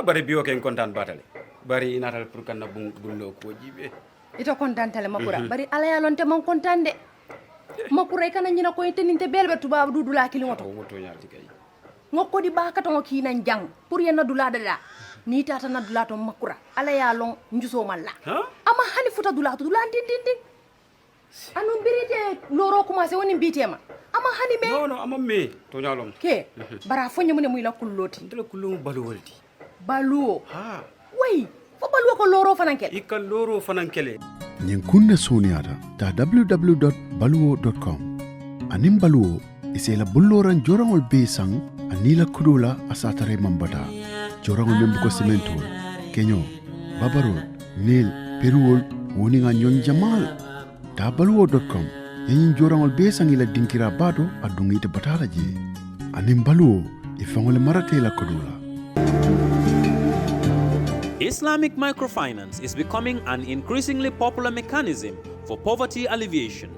bari biwo ken kontan batale bari inatal pour kanna bullo ko jibe ito kontan tale makura bari ala ya lonte man kontan de makura kana nyina ko teninte belbe tuba dudula kilimoto woto nyalti kay ngokko di baka to kinan jang pour yena dula dada ni tata na dula to makura ala ya lon njuso malla ama hani futa dula to dula tin anu birite loro commencé woni bitema ama hani me no ama me to nyalom ke bara fonye mun muy la kulloti ndela kullu balu woldi balu ha way fo balu ko loro fanankele ikal loro fanankele nyin kunna soniyata ta www.baluwo.com anim baluwo isela bulloran jorangol be sang anila kudula asatare mambata jorangol membu ko sementol kenyo babarol nil peruol woni nga nyon jamal ta baluwo.com yin jorangol be sang ila dinkira bado adungi te batala je anim baluwo ifangole marate la kudula. Islamic microfinance is becoming an increasingly popular mechanism for poverty alleviation,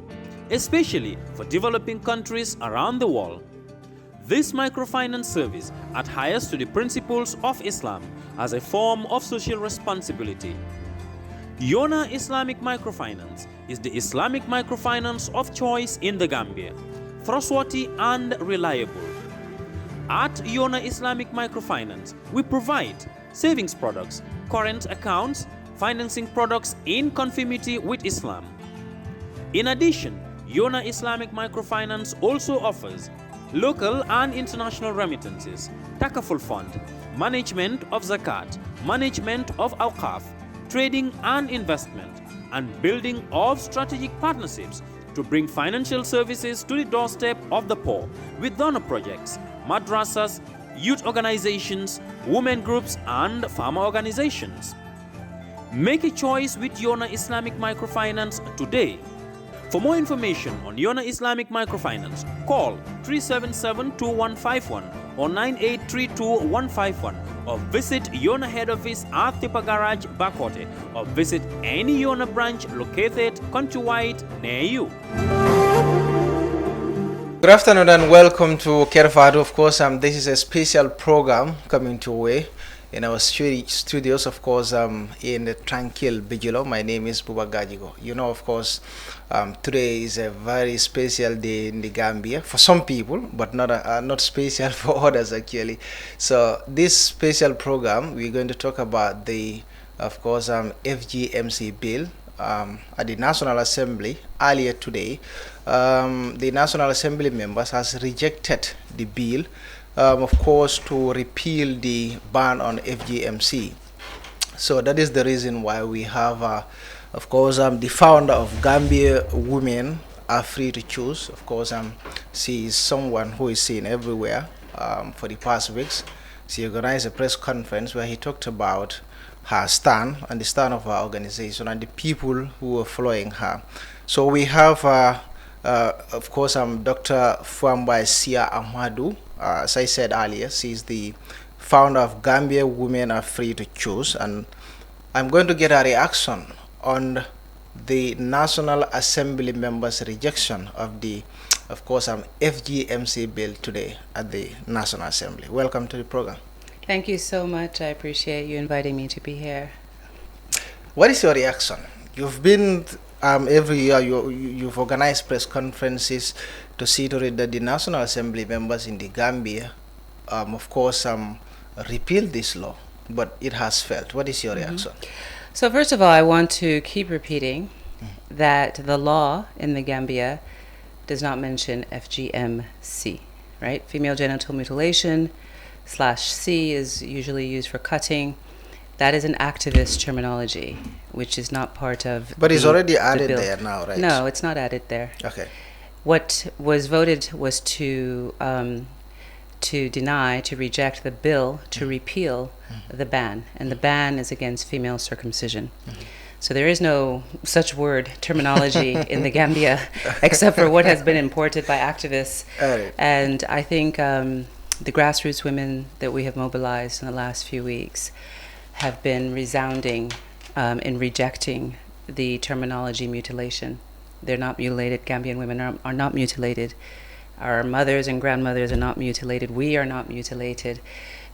especially for developing countries around the world. This microfinance service adheres to the principles of Islam as a form of social responsibility. Yona Islamic Microfinance is the Islamic microfinance of choice in the Gambia, trustworthy and reliable. At Yona Islamic Microfinance, we provide savings products, current accounts, financing products in conformity with Islam. In addition, Yona Islamic Microfinance also offers local and international remittances, takaful fund, management of zakat, management of awqaf, trading and investment, and building of strategic partnerships to bring financial services to the doorstep of the poor with donor projects, madrasas, youth organizations, women groups, and farmer organizations. Make a choice with Yona Islamic Microfinance today. For more information on Yona Islamic Microfinance, call 377-2151 or 9832-151 or visit Yona head office at Tipa Garage, Bakote, or visit any Yona branch located countrywide near you. Good afternoon and welcome to Kerfado. Of course, this is a special program coming to way in our studios, of course, in the Tranquil Bigelow. My name is Buba Gajigo. You know, of course, today is a very special day in the Gambia for some people, but not special for others actually. So this special program, we're going to talk about the, of course, FGMC bill at the National Assembly earlier today. The National Assembly members has rejected the bill, of course, to repeal the ban on FGMC. So that is the reason why we have, of course, the founder of Gambia Women Are Free to Choose. Of course, she is someone who is seen everywhere for the past weeks. She organized a press conference where he talked about her stand and the stand of her organization and the people who are following her. So we have, of course, Dr. Fuambai Sia Ahmadu. As I said earlier, she's the founder of Gambia Women Are Free to Choose, and I'm going to get a reaction on the National Assembly members' rejection of the, of course, FGMC bill today at the National Assembly. Welcome to the program. Thank you so much. I appreciate you inviting me to be here. What is your reaction? You've been every year, you've organized press conferences to see to it that the National Assembly members in the Gambia, of course, repeal this law, but it has failed. What is your reaction? So first of all, I want to keep repeating that the law in the Gambia does not mention FGMC, right? Female genital mutilation /C is usually used for cutting. That is an activist terminology, which is not part of. But it's already added there now, right? No, it's not added there. Okay. What was voted was to deny, to reject the bill to repeal the ban, and the ban is against female circumcision. So there is no such word terminology in the Gambia, except for what has been imported by activists. And I think the grassroots women that we have mobilized in the last few weeks have been resounding in rejecting the terminology mutilation. They're not mutilated. Gambian women are not mutilated. Our mothers and grandmothers are not mutilated. We are not mutilated.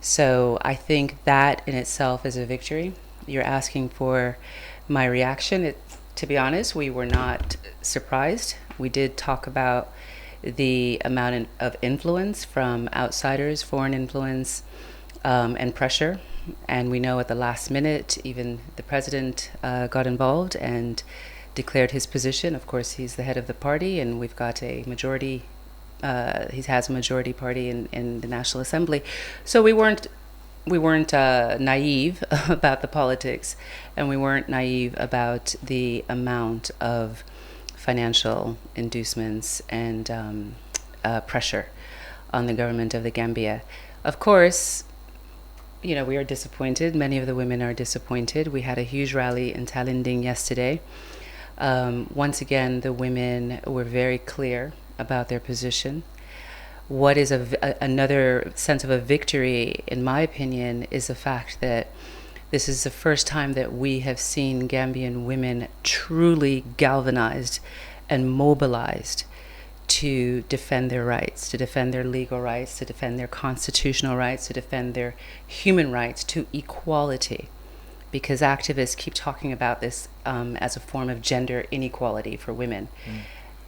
So I think that in itself is a victory. You're asking for my reaction. To be honest, we were not surprised. We did talk about the amount of influence from outsiders, foreign influence, and pressure. And we know at the last minute, even the president got involved and declared his position. Of course, he's the head of the party, and we've got a majority. He has a majority party in the National Assembly. So we weren't naive about the politics, and we weren't naive about the amount of financial inducements and pressure on the government of the Gambia. Of course, we are disappointed. Many of the women are disappointed. We had a huge rally in Talinding yesterday. Once again, the women were very clear about their position. What is another sense of a victory, in my opinion, is the fact that this is the first time that we have seen Gambian women truly galvanized and mobilized to defend their rights, to defend their legal rights, to defend their constitutional rights, to defend their human rights, to equality. Because activists keep talking about this as a form of gender inequality for women.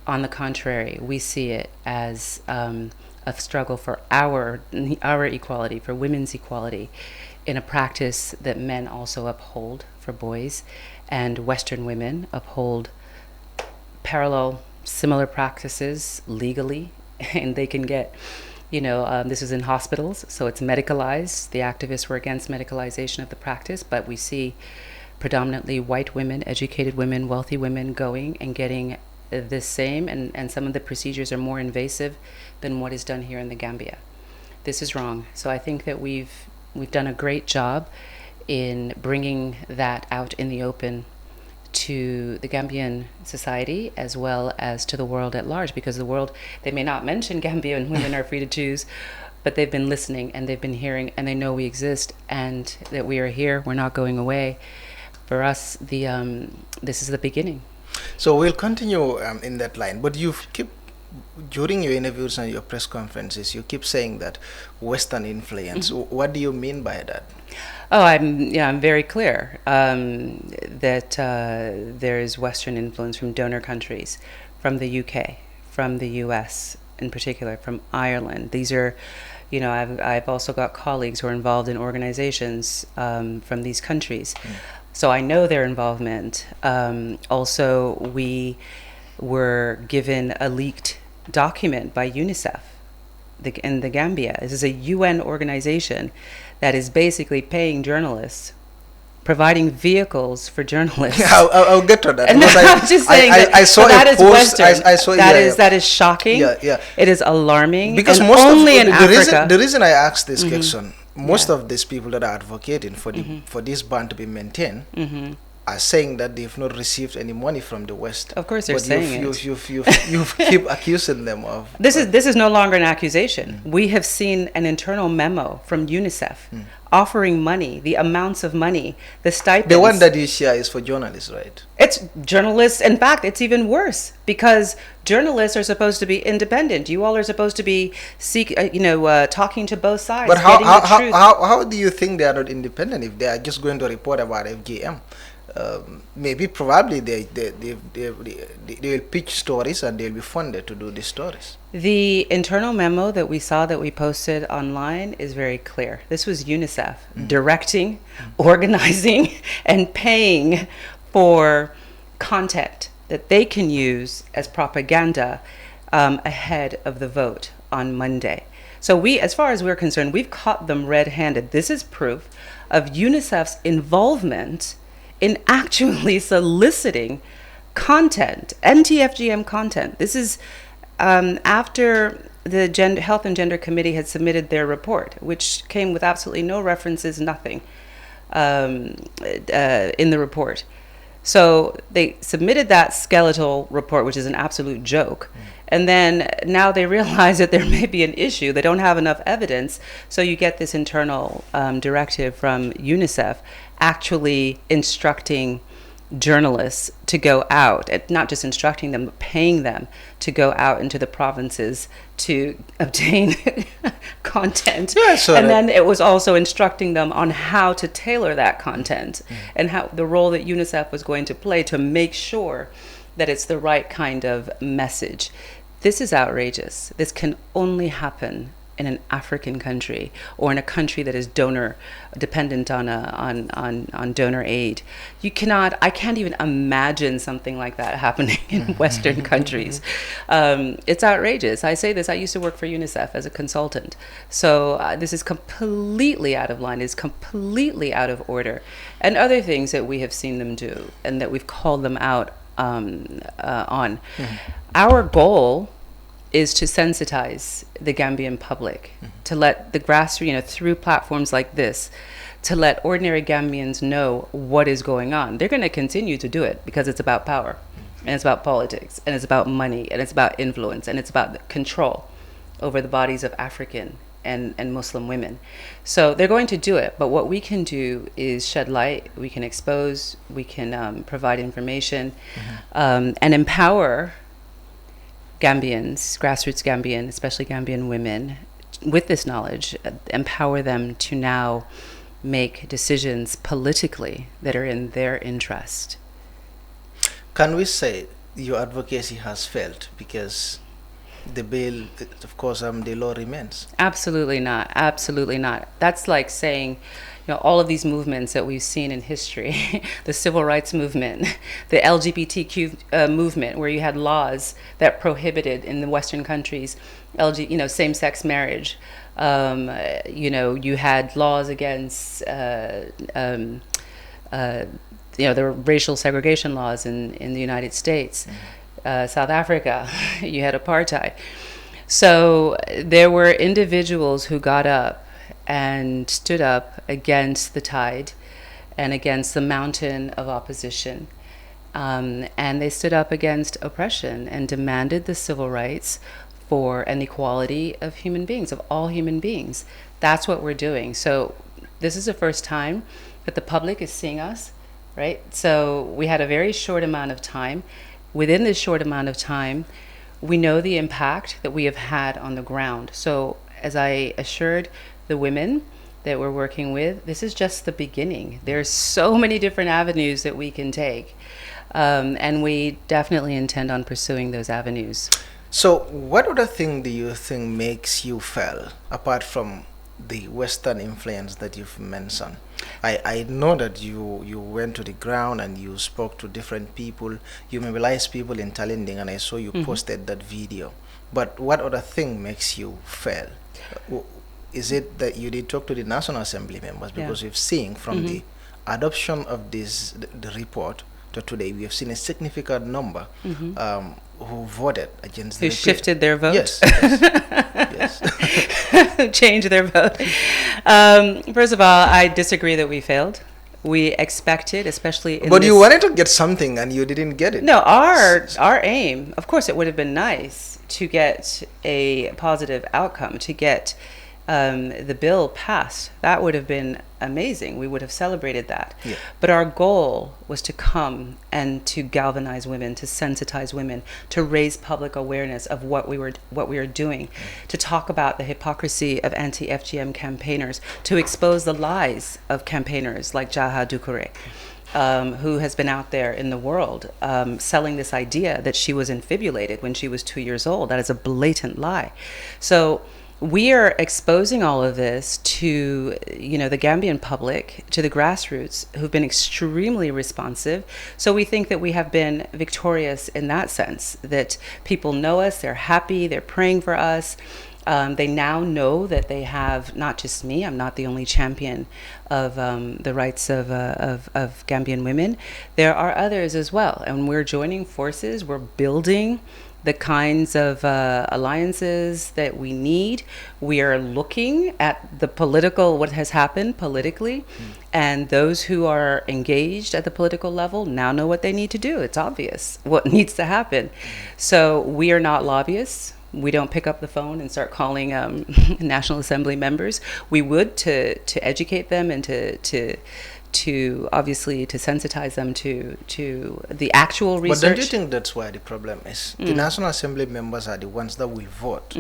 On the contrary, we see it as a struggle for our equality, for women's equality, in a practice that men also uphold for boys, and Western women uphold parallel, similar practices legally, and they can get, this is in hospitals, so it's medicalized. The activists were against medicalization of the practice, but we see predominantly white women, educated women, wealthy women going and getting the same, and some of the procedures are more invasive than what is done here in the Gambia. This is wrong. So I think that we've done a great job in bringing that out in the open to the Gambian society as well as to the world at large, because the world, they may not mention Gambian women are free to choose, but they've been listening and they've been hearing, and they know we exist and that we are here. We're not going away. For us, this is the beginning. So we'll continue in that line, but you keep, during your interviews and your press conferences, you keep saying that Western influence. What do you mean by that? Oh, I'm very clear that there is Western influence from donor countries, from the UK, from the US in particular, from Ireland. These are, I've also got colleagues who are involved in organizations from these countries. So I know their involvement. Also, we were given a leaked document by UNICEF in the Gambia. This is a UN organization that is basically paying journalists, providing vehicles for journalists. I'll get to that. And I'm just saying I saw that a is post. Western. I saw that is shocking. Yeah. It is alarming. Because and most only of in Africa. The reason I asked this question, most of these people that are advocating for for this ban to be maintained are saying that they've not received any money from the West. Of course, they're but saying you keep accusing them of. This is no longer an accusation. We have seen an internal memo from UNICEF offering money, the amounts of money, the stipends. The one that you share is for journalists, right? It's journalists. In fact, it's even worse, because journalists are supposed to be independent. You all are supposed to be talking to both sides. But truth. how do you think they are not independent if they are just going to report about FGM? Probably they will pitch stories and they'll be funded to do these stories. The internal memo that we saw, that we posted online, is very clear. This was UNICEF directing, organizing, and paying for content that they can use as propaganda ahead of the vote on Monday. So we, as far as we're concerned, we've caught them red-handed. This is proof of UNICEF's involvement in actually soliciting content, anti-FGM content. This is after the Health and Gender Committee had submitted their report, which came with absolutely no references, nothing in the report. So they submitted that skeletal report, which is an absolute joke. And then now they realize that there may be an issue. They don't have enough evidence. So you get this internal directive from UNICEF actually instructing journalists to go out, not just instructing them, but paying them to go out into the provinces to obtain content. And then it was also instructing them on how to tailor that content and how the role that UNICEF was going to play to make sure that it's the right kind of message. This is outrageous. This can only happen in an African country or in a country that is donor dependent on donor aid. I can't even imagine something like that happening in Western countries. It's outrageous. I say this, I used to work for UNICEF as a consultant. So this is completely out of line, it's completely out of order. And other things that we have seen them do and that we've called them out on. Our goal is to sensitize the Gambian public, to let the grassroots, through platforms like this, to let ordinary Gambians know what is going on. They're going to continue to do it because it's about power, and it's about politics, and it's about money, and it's about influence, and it's about control over the bodies of African and Muslim women. So they're going to do it, but what we can do is shed light, we can expose, we can provide information, and empower Gambians, grassroots Gambian, especially Gambian women, with this knowledge, empower them to now make decisions politically that are in their interest. Can we say your advocacy has failed because the bill, of course, the law remains? Absolutely not. Absolutely not. That's like saying, all of these movements that we've seen in history, the civil rights movement, the LGBTQ movement, where you had laws that prohibited in the Western countries, same-sex marriage. You had laws against, there were racial segregation laws in the United States. South Africa, you had apartheid. So there were individuals who got up and stood up against the tide and against the mountain of opposition. And they stood up against oppression and demanded the civil rights for an equality of human beings, of all human beings. That's what we're doing. So this is the first time that the public is seeing us, right? So we had a very short amount of time. Within this short amount of time, we know the impact that we have had on the ground. So as I assured the women that we're working with, this is just the beginning. There's so many different avenues that we can take. And we definitely intend on pursuing those avenues. So what other thing do you think makes you fail, apart from the Western influence that you've mentioned? I know that you went to the ground and you spoke to different people, you mobilized people in Talending, and I saw you posted that video. But what other thing makes you fail? Is it that you did talk to the National Assembly members? Because we've seen from the adoption of the report to today, we have seen a significant number who voted against the repeal. Who shifted their vote? Yes. Who changed their vote. First of all, I disagree that we failed. We expected, especially in But you wanted to get something and you didn't get it. No, our aim, of course, it would have been nice to get a positive outcome, to get the bill passed. That would have been amazing. We would have celebrated that. Yeah. But our goal was to come and to galvanize women, to sensitize women, to raise public awareness of what we were doing, to talk about the hypocrisy of anti-FGM campaigners, to expose the lies of campaigners like Jaha Dukure, who has been out there in the world selling this idea that she was infibulated when she was 2 years old. That is a blatant lie. So we are exposing all of this to, the Gambian public, to the grassroots, who've been extremely responsive. So we think that we have been victorious in that sense, that people know us, they're happy, they're praying for us. They now know that they have not just me. I'm not the only champion of the rights of Gambian women. There are others as well, and we're joining forces. We're building the kinds of alliances that we need. We are looking at the what has happened politically, and those who are engaged at the political level now know what they need to do. It's obvious what needs to happen. So we are not lobbyists. We don't pick up the phone and start calling National Assembly members. We would to educate them and to obviously to sensitize them to the actual research. But don't you think that's where the problem is? The National Assembly members are the ones that will vote.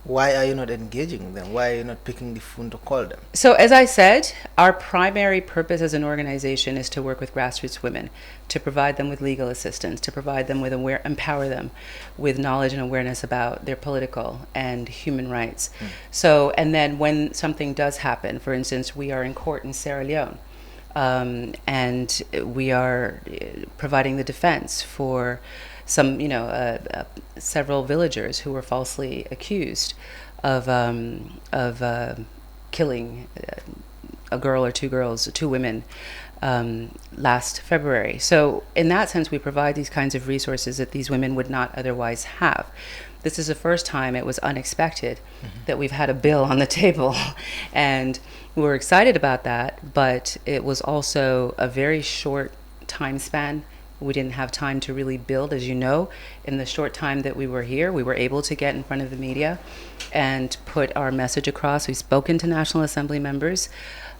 Why are you not engaging them? Why are you not picking the phone to call them? So as I said, our primary purpose as an organization is to work with grassroots women, to provide them with legal assistance, to provide them with empower them with knowledge and awareness about their political and human rights. So, and then when something does happen, for instance, we are in court in Sierra Leone, and we are providing the defense for some, several villagers who were falsely accused of killing a girl or two women last February. So in that sense, we provide these kinds of resources that these women would not otherwise have. This is the first time, it was unexpected, that we've had a bill on the table, and we're excited about that, but it was also a very short time span. We didn't have time to really build. As you know, in the short time that we were here, we were able to get in front of the media and put our message across. We've spoken to National Assembly members,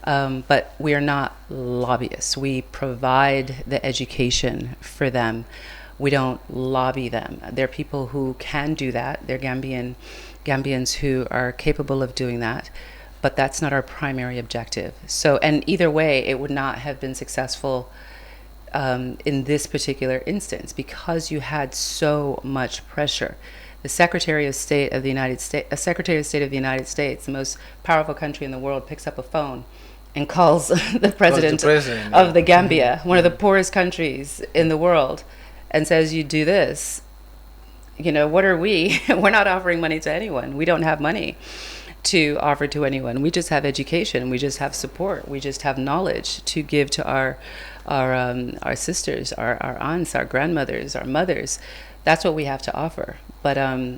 but we are not lobbyists. We provide the education for them. We don't lobby them. They're people who can do that. They're Gambians who are capable of doing that, but that's not our primary objective. So, and either way, it would not have been successful in this particular instance, because you had so much pressure. The Secretary of State of the United States, the most powerful country in the world, picks up a phone and calls the president of the Gambia, one of the poorest countries in the world, and says, you do this. What are we? We're not offering money to anyone. We don't have money to offer to anyone. We just have education. We just have support. We just have knowledge to give to our sisters, our aunts, our grandmothers, our mothers. That's what we have to offer. But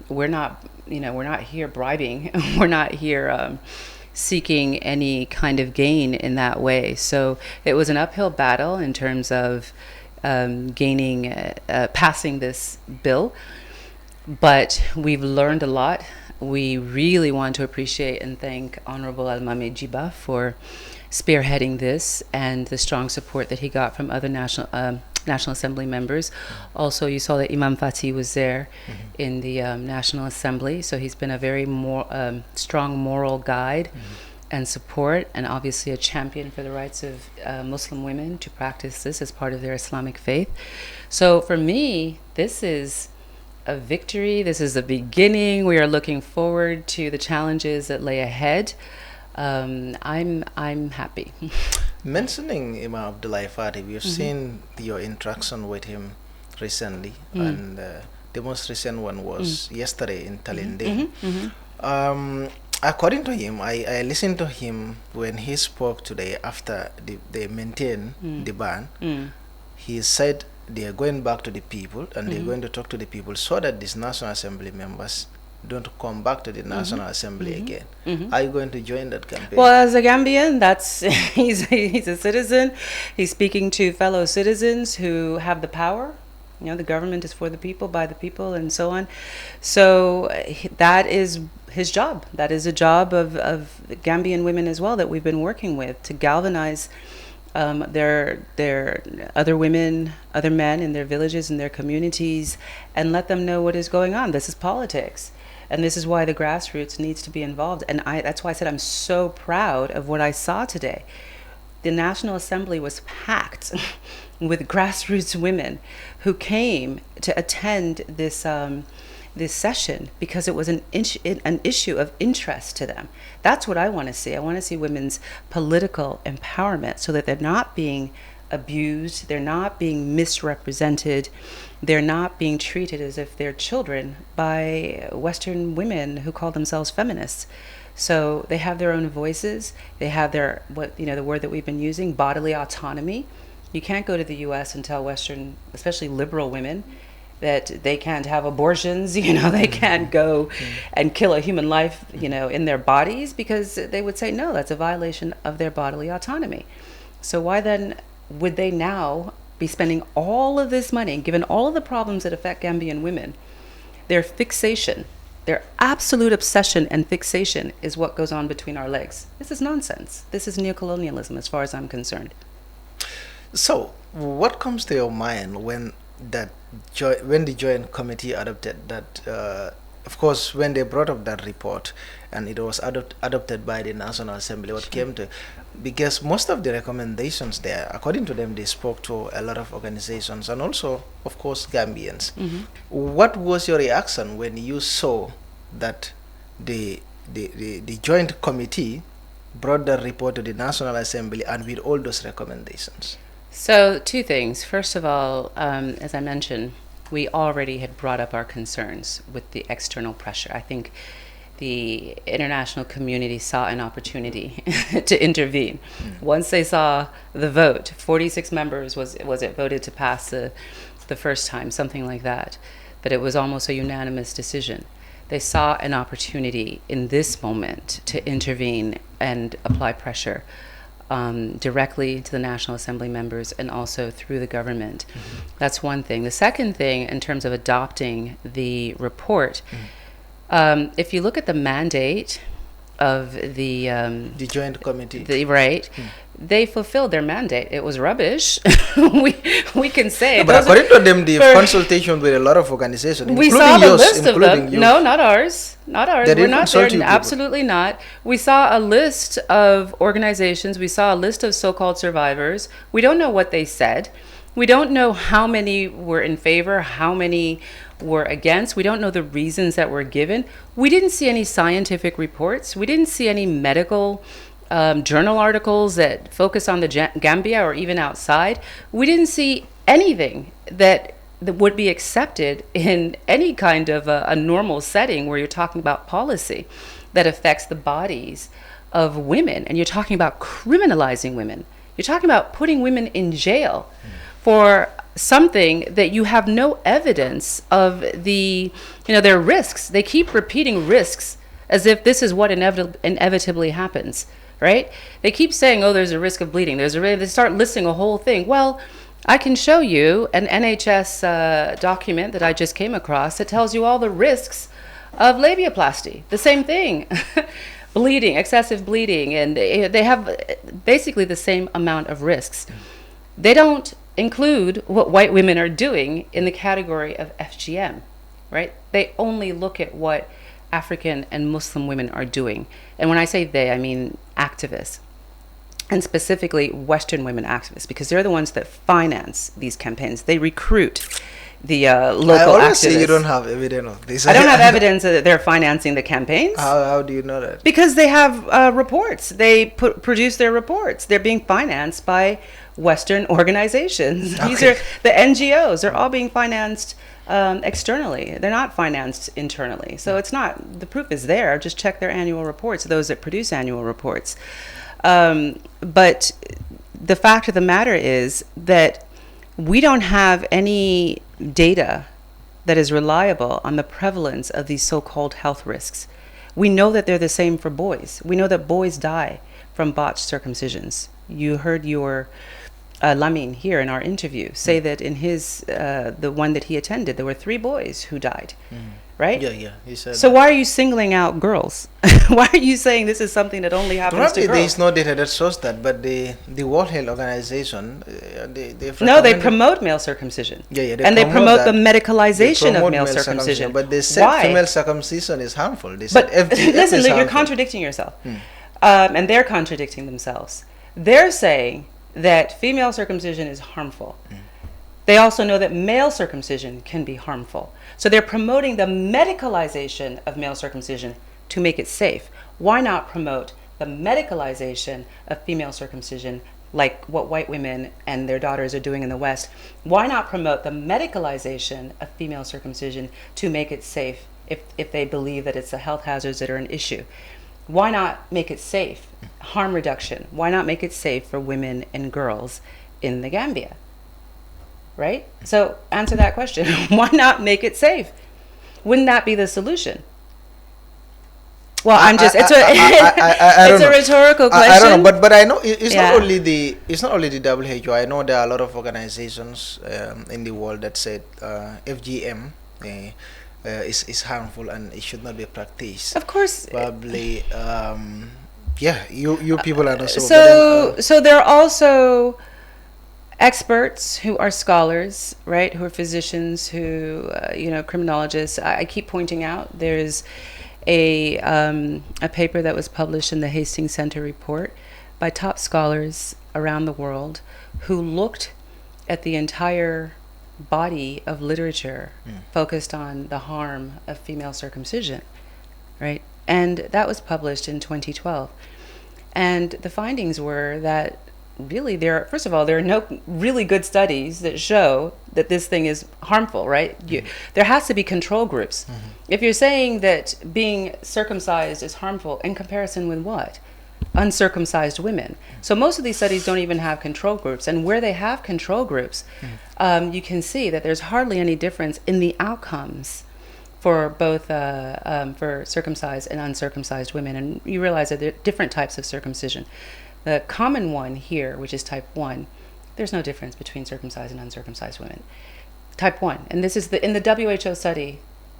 we're not here bribing. We're not here seeking any kind of gain in that way. So it was an uphill battle in terms of passing this bill, but we've learned a lot. We really want to appreciate and thank Honorable Almame Jiba for spearheading this and the strong support that he got from other National Assembly members. Also, you saw that Imam Fati was there in the National Assembly, so he's been a very strong moral guide and support, and obviously a champion for the rights of Muslim women to practice this as part of their Islamic faith. So for me, this is a victory. This is the beginning. We are looking forward to the challenges that lay ahead. I'm happy. Mentioning Imam Abdullah Fati, we have seen your interaction with him recently, and the most recent one was yesterday in Talinde. According to him, I listened to him when he spoke today after they maintained the ban. He said they are going back to the people and they're going to talk to the people so that these National Assembly members don't come back to the National Assembly again. Are you going to join that campaign? Well, as a Gambian, he's a citizen. He's speaking to fellow citizens who have the power. The government is for the people, by the people, and so on. So that is his job. That is a job of Gambian women as well that we've been working with to galvanize their other women, other men in their villages and their communities, and let them know what is going on. This is politics, and this is why the grassroots needs to be involved. And that's why I said I'm so proud of what I saw today. The National Assembly was packed with grassroots women who came to attend this session because it was an issue of interest to them. That's what I want to see. I want to see women's political empowerment so that they're not being abused, they're not being misrepresented, they're not being treated as if they're children by Western women who call themselves feminists. So they have their own voices. They have their, the word that we've been using, bodily autonomy. You can't go to the U.S. and tell Western, especially liberal women, that they can't have abortions, they can't go and kill a human life, in their bodies, because they would say, no, that's a violation of their bodily autonomy. So why then would they now be spending all of this money, given all of the problems that affect Gambian women? Their fixation, their absolute obsession and fixation is what goes on between our legs. This is nonsense. This is neocolonialism as far as I'm concerned. So, what comes to your mind when when the joint committee adopted that? Of course, when they brought up that report, and it was adopted by the National Assembly, what came to, because most of the recommendations there, according to them, they spoke to a lot of organizations and also, of course, Gambians. What was your reaction when you saw that the joint committee brought the report to the National Assembly and with all those recommendations? So, two things. First of all, as I mentioned, we already had brought up our concerns with the external pressure. I think the international community saw an opportunity to intervene. Once they saw the vote, 46 members was it voted to pass the first time, something like that. But it was almost a unanimous decision. They saw an opportunity in this moment to intervene and apply pressure directly to the National Assembly members and also through the government. That's one thing. The second thing, in terms of adopting the report, if you look at the mandate of the joint committee, they fulfilled their mandate. It was rubbish. we can say. No, but according to them, the consultation with a lot of organizations, we including saw the yours, list of them. you. No, not ours. Not ours. We're not there. Absolutely not. We saw a list of organizations. We saw a list of so-called survivors. We don't know what they said. We don't know how many were in favor, how many were against. We don't know the reasons that were given. We didn't see any scientific reports. We didn't see any medical journal articles that focus on the Gambia or even outside. We didn't see anything that would be accepted in any kind of a normal setting where you're talking about policy that affects the bodies of women, and you're talking about criminalizing women. You're talking about putting women in jail for something that you have no evidence of their risks. They keep repeating risks as if this is what inevitably happens, right? They keep saying, oh, there's a risk of bleeding. They start listing a whole thing. Well, I can show you an NHS document that I just came across that tells you all the risks of labiaplasty. The same thing. Bleeding, excessive bleeding, and they have basically the same amount of risks. They don't include what white women are doing in the category of FGM, right? They only look at what African and Muslim women are doing. And when I say they, I mean activists, and specifically Western women activists, because they're the ones that finance these campaigns. They recruit the local activists. I always say you don't have evidence of this. I don't have evidence that they're financing the campaigns. How do you know that? Because they have reports. They produce their reports. They're being financed by Western organizations. Okay. These are the NGOs. They're all being financed externally. They're not financed internally. So it's not, the proof is there. Just check their annual reports, those that produce annual reports. But the fact of the matter is that we don't have any data that is reliable on the prevalence of these so-called health risks. We know that they're the same for boys. We know that boys die from botched circumcisions. You heard your Lamin here in our interview say that in his the one that he attended, there were 3 boys who died, right? Yeah, he said. So why are you singling out girls? Why are you saying this is something that only happens to girls? There is no data that shows that, but the World Health Organization, they promote male circumcision. And they promote the medicalization of male circumcision. But they said female circumcision is harmful. They said listen, you're contradicting yourself, and they're contradicting themselves. They're saying that female circumcision is harmful. They also know that male circumcision can be harmful. So they're promoting the medicalization of male circumcision to make it safe. Why not promote the medicalization of female circumcision like what white women and their daughters are doing in the West? Why not promote the medicalization of female circumcision to make it safe if they believe that it's the health hazards that are an issue? Why not make it safe? Harm reduction. Why not make it safe for women and girls in the Gambia? Right? So answer that question. Why not make it safe? Wouldn't that be the solution? Well, it's a rhetorical question. I don't know, but I know it's not only the WHO. I know there are a lot of organizations in the world that said FGM is harmful and it should not be practiced. Of course. Probably, you people are not so. So there are also experts who are scholars, right, who are physicians, who, criminologists. I keep pointing out there's a paper that was published in the Hastings Center report by top scholars around the world who looked at the entire body of literature focused on the harm of female circumcision, right? And that was published in 2012. And the findings were that really first of all, there are no really good studies that show that this thing is harmful, right? There has to be control groups. If you're saying that being circumcised is harmful, in comparison with what? Uncircumcised women. So most of these studies don't even have control groups. And where they have control groups, you can see that there's hardly any difference in the outcomes for both for circumcised and uncircumcised women. And you realize that there are different types of circumcision. The common one here, which is type 1, there's no difference between circumcised and uncircumcised women. Type 1, and this is in the WHO study,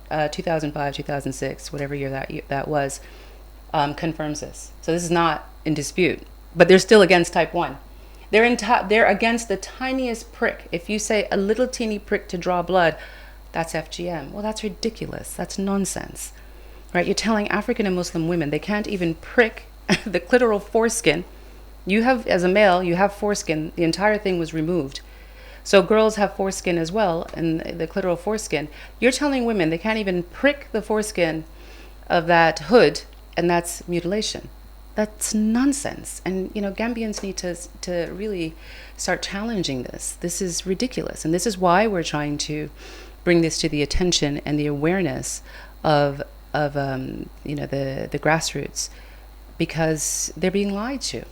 2005, 2006, whatever year that was, confirms this. So this is not in dispute, but they're still against type 1. They're against the tiniest prick. If you say a little teeny prick to draw blood, that's FGM. Well, that's ridiculous. That's nonsense, right? You're telling African and Muslim women they can't even prick the clitoral foreskin. You have, as a male, you have foreskin. The entire thing was removed. So girls have foreskin as well, and the clitoral foreskin. You're telling women they can't even prick the foreskin of that hood, and that's mutilation. That's nonsense. And, Gambians need to really start challenging this. This is ridiculous. And this is why we're trying to bring this to the attention and the awareness of the grassroots, because they're being lied to.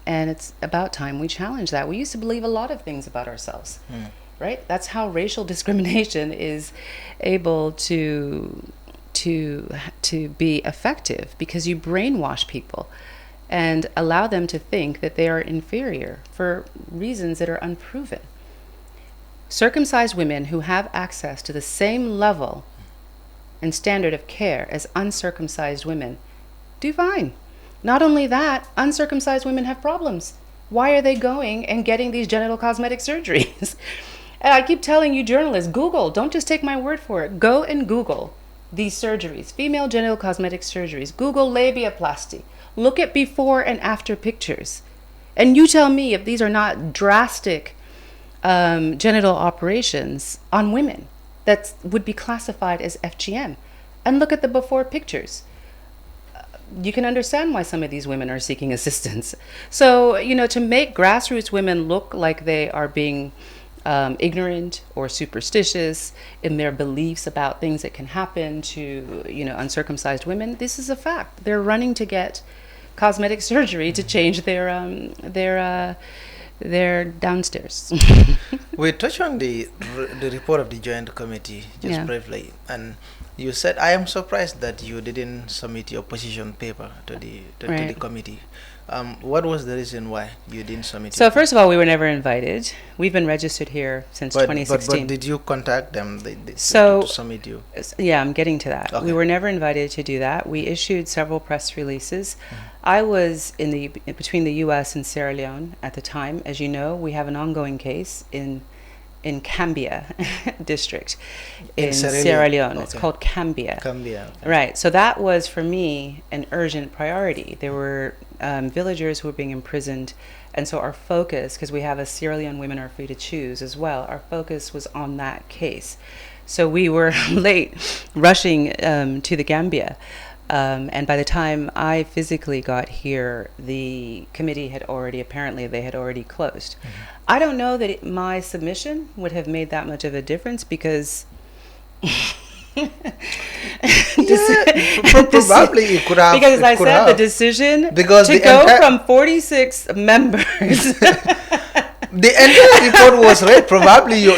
And it's about time we challenge that. We used to believe a lot of things about ourselves, right? That's how racial discrimination is able to be effective, because you brainwash people and allow them to think that they are inferior for reasons that are unproven. Circumcised women who have access to the same level and standard of care as uncircumcised women do fine. Not only that, uncircumcised women have problems. Why are they going and getting these genital cosmetic surgeries? And I keep telling you journalists, Google, don't just take my word for it. Go and Google these surgeries, female genital cosmetic surgeries. Google labiaplasty. Look at before and after pictures. And you tell me if these are not drastic genital operations on women that would be classified as FGM. And look at the before pictures. You can understand why some of these women are seeking assistance. So, to make grassroots women look like they are being ignorant or superstitious in their beliefs about things that can happen to, uncircumcised women, this is a fact. They're running to get cosmetic surgery to change their downstairs. We touched on the report of the Joint Committee just briefly, and you said, I am surprised that you didn't submit your position paper to the committee. What was the reason why you didn't submit it? So first of all, we were never invited. We've been registered here since 2016. But did you contact them to submit you? Yeah, I'm getting to that. Okay. We were never invited to do that. We issued several press releases. I was between the U.S. and Sierra Leone at the time. As you know, we have an ongoing case in Gambia district in Sierra Leone. Okay. It's called Gambia. Gambia. Okay. Right. So that was, for me, an urgent priority. There were villagers who were being imprisoned. And so our focus, because we have a Sierra Leone Women Are Free to Choose as well, our focus was on that case. So we were late rushing to the Gambia. And by the time I physically got here, the committee had already closed. I don't know that my submission would have made that much of a difference, because probably it could have. Because I said the decision to go from 46 members. The entire report was read. Probably your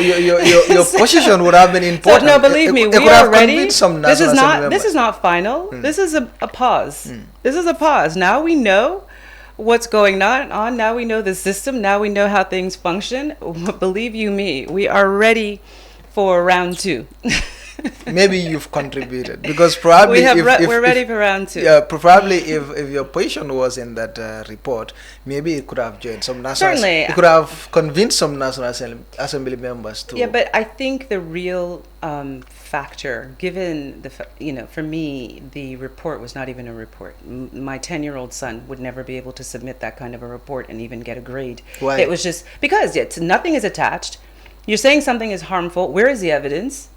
position would have been important. So, no, believe me, we are ready. This is not final. This is a pause. This is a pause. Now we know what's going on. Now we know the system. Now we know how things function. Believe you me, we are ready for round 2. maybe you've contributed, because probably we're ready for round two. Yeah, probably if your position was in that report, maybe it could have joined some national. Certainly, it could have convinced some National Assembly members to. Yeah, but I think the real factor, given for me, the report was not even a report. My 10-year-old son would never be able to submit that kind of a report and even get a grade. Why? It was just because nothing is attached. You're saying something is harmful. Where is the evidence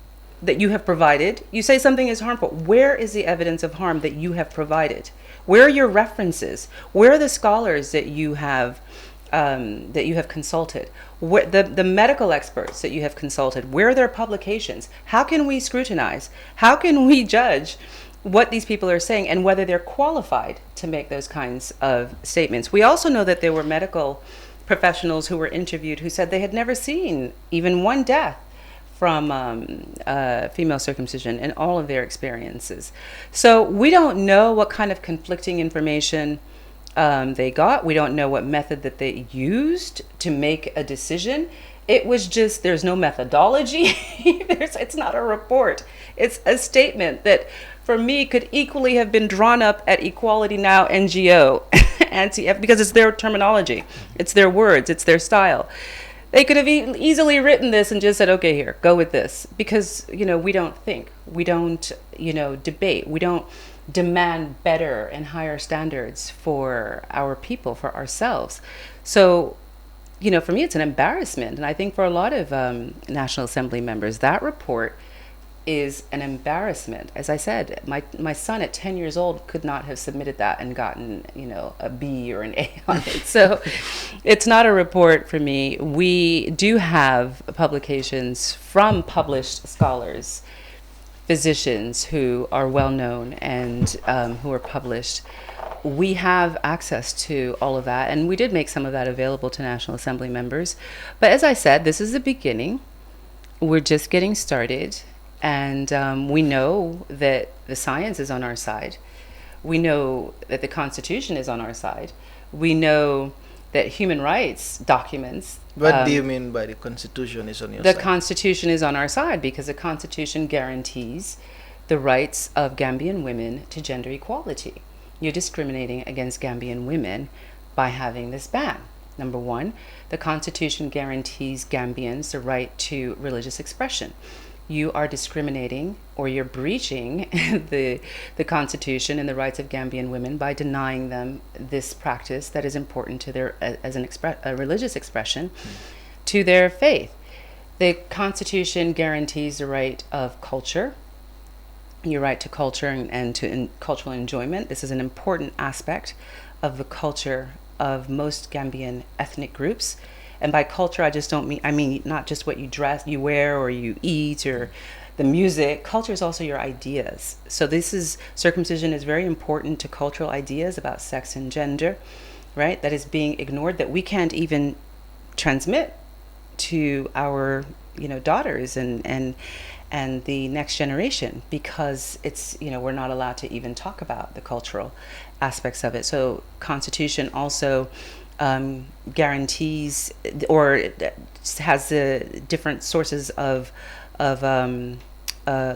that you have provided? You say something is harmful. Where is the evidence of harm that you have provided? Where are your references? Where are the scholars that you have consulted? Where, the medical experts that you have consulted? Where are their publications? How can we scrutinize? How can we judge what these people are saying and whether they're qualified to make those kinds of statements? We also know that there were medical professionals who were interviewed who said they had never seen even one death from female circumcision in all of their experiences. So we don't know what kind of conflicting information they got. We don't know what method that they used to make a decision. It was just, there's no methodology. It's not a report. It's a statement that for me could equally have been drawn up at Equality Now NGO, because it's their terminology, it's their words, it's their style. They could have easily written this and just said, okay, here, go with this. Because, we don't think, we don't, debate, we don't demand better and higher standards for our people, for ourselves. So, for me, it's an embarrassment. And I think for a lot of National Assembly members, that report is an embarrassment. As I said, my son at 10 years old could not have submitted that and gotten, a B or an A on it. So it's not a report for me. We do have publications from published scholars, physicians who are well known and who are published. We have access to all of that, and we did make some of that available to National Assembly members. But as I said, this is the beginning. We're just getting started. And we know that the science is on our side. We know that the Constitution is on our side. We know that human rights documents. What do you mean by the Constitution is on your side? The Constitution is on our side because the Constitution guarantees the rights of Gambian women to gender equality. You're discriminating against Gambian women by having this ban. Number one, the Constitution guarantees Gambians the right to religious expression. You are discriminating or you're breaching the Constitution and the rights of Gambian women by denying them this practice that is important to their as a religious expression to their faith. The Constitution guarantees the right of culture, your right to culture and to cultural enjoyment. This is an important aspect of the culture of most Gambian ethnic groups. And by culture, I mean not just what you wear or you eat or the music. Culture is also your ideas. So circumcision is very important to cultural ideas about sex and gender, right? That is being ignored, that we can't even transmit to our, daughters and the next generation because it's, we're not allowed to even talk about the cultural aspects of it. So Constitution also guarantees or has the different sources of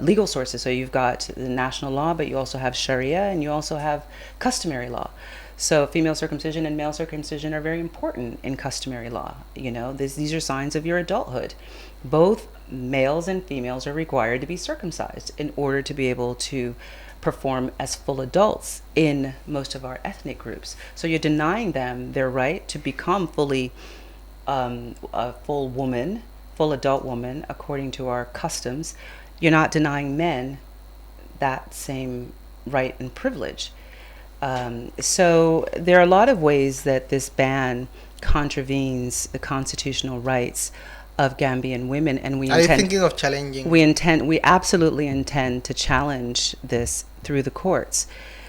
legal sources. So you've got the national law, but you also have Sharia and you also have customary law. So female circumcision and male circumcision are very important in customary law. These are signs of your adulthood. Both males and females are required to be circumcised in order to be able to perform as full adults in most of our ethnic groups. So you're denying them their right to become fully a full woman, full adult woman, according to our customs. You're not denying men that same right and privilege. So there are a lot of ways that this ban contravenes the constitutional rights of Gambian women, and we intend. Are you thinking of challenging? We absolutely intend to challenge this through the courts.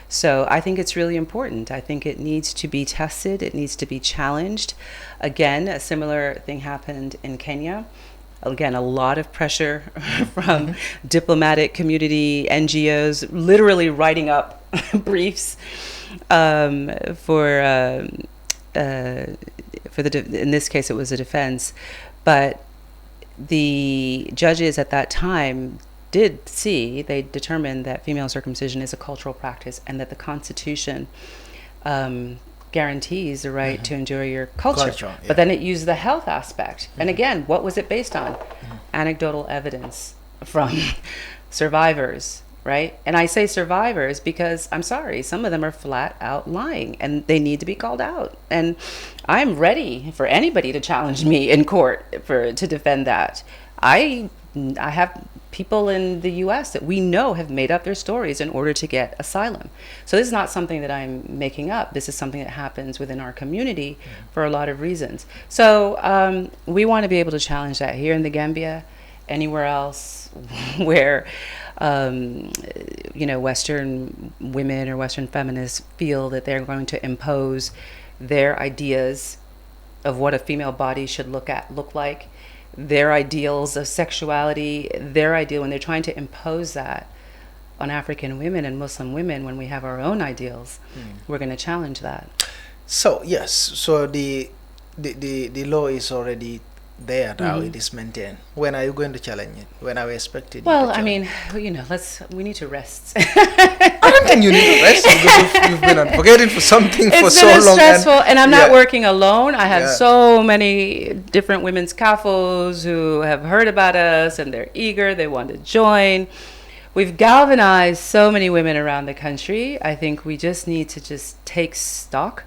So I think it's really important. I think it needs to be tested. It needs to be challenged. Again, a similar thing happened in Kenya. Again, a lot of pressure from diplomatic community, NGOs, literally writing up briefs in this case, it was a defense. But the judges at that time did see, they determined that female circumcision is a cultural practice and that the Constitution guarantees the right to enjoy your culture. Yeah. But then it used the health aspect. And again, what was it based on? Anecdotal evidence from survivors, right? And I say survivors because I'm sorry, some of them are flat out lying and they need to be called out. And I'm ready for anybody to challenge me in court to defend that. I have people in the US that we know have made up their stories in order to get asylum. So this is not something that I'm making up. This is something that happens within our community for a lot of reasons. So we want to be able to challenge that here in the Gambia, anywhere else where Western women or Western feminists feel that they're going to impose their ideas of what a female body should look like, their ideals of sexuality, their ideal, when they're trying to impose that on African women and Muslim women when we have our own ideals, we're going to challenge that. So yes, so the law is already there now. It is maintained. When are you going to challenge it? When are we expected? Well, I mean, we need to rest. I don't think you need to rest because you've been advocating for something for so long. It's been stressful, and I'm not working alone. I have so many different women's CAFOs who have heard about us and they're eager. They want to join. We've galvanized so many women around the country. I think we just need to take stock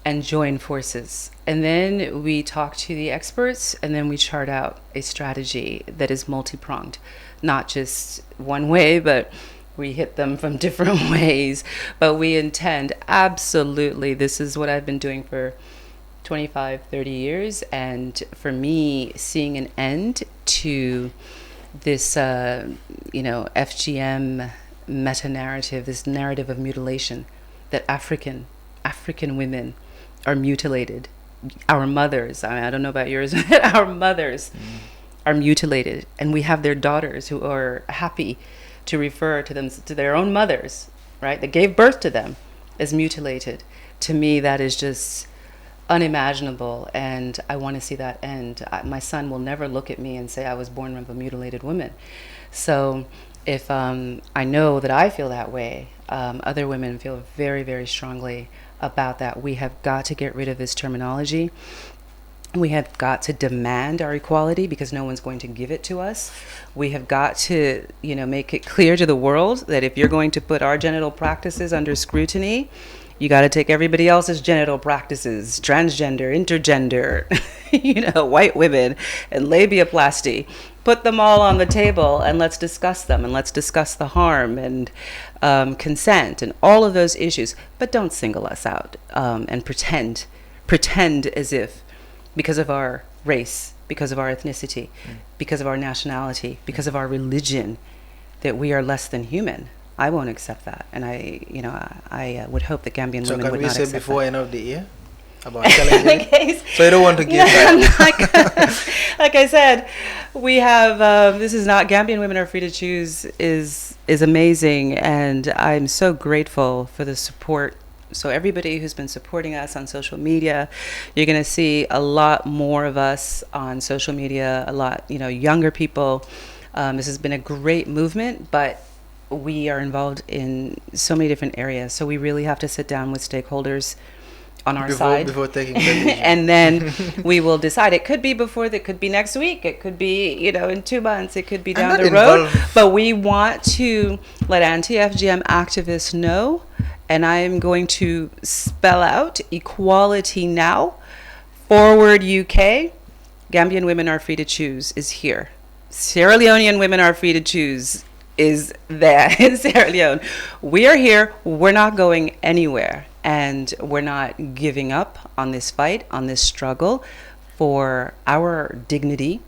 and join forces. And then we talk to the experts, and then we chart out a strategy that is multi-pronged, not just one way, but we hit them from different ways. But we intend, absolutely, this is what I've been doing for 25, 30 years. And for me, seeing an end to this, FGM meta-narrative, this narrative of mutilation, that African women are mutilated. Our mothers, I don't know about yours, but our mothers are mutilated, and we have their daughters who are happy to refer to their own mothers, right, that gave birth to them, as mutilated. To me, that is just unimaginable, and I want to see that end. My son will never look at me and say I was born of a mutilated woman. So if I know that I feel that way, other women feel very, very strongly about that. We have got to get rid of this terminology. We have got to demand our equality because no one's going to give it to us. We have got to, make it clear to the world that if you're going to put our genital practices under scrutiny, you got to take everybody else's genital practices, transgender, intergender, white women, and labiaplasty. Put them all on the table and let's discuss them, and let's discuss the harm and consent and all of those issues. But don't single us out and pretend as if because of our race, because of our ethnicity, because of our nationality, because of our religion, that we are less than human. I won't accept that, and I would hope that Gambian women would not accept that. So can we say before end of the year about challenging? So you don't want to give that? Like I said, we have this is not Gambian Women Are Free to Choose is amazing, and I'm so grateful for the support. So everybody who's been supporting us on social media, you're going to see a lot more of us on social media, a lot, younger people. This has been a great movement, but we are involved in so many different areas. So we really have to sit down with stakeholders on our side before taking decision. And then we will decide. It could be before, that could be next week, it could be in 2 months, it could be down the road, but we want to let anti-FGM activists know, and I am going to spell out equality now. Forward UK, Gambian Women Are Free to Choose is here. Sierra Leonean Women Are Free to Choose is there in Sierra Leone. We are here, we're not going anywhere. And we're not giving up on this fight, on this struggle for our dignity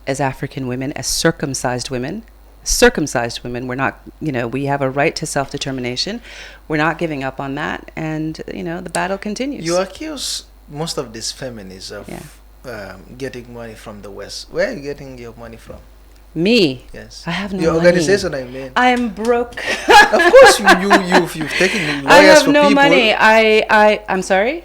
as African women, as circumcised women. We're not, we have a right to self-determination. We're not giving up on that. And, the battle continues. You accuse most of these feminists of getting money from the West. Where are you getting your money from? Me? Yes. I have no your money. Your organization, I mean. I am broke. Of course, you've taken lawyers I have for no people. money. I'm sorry?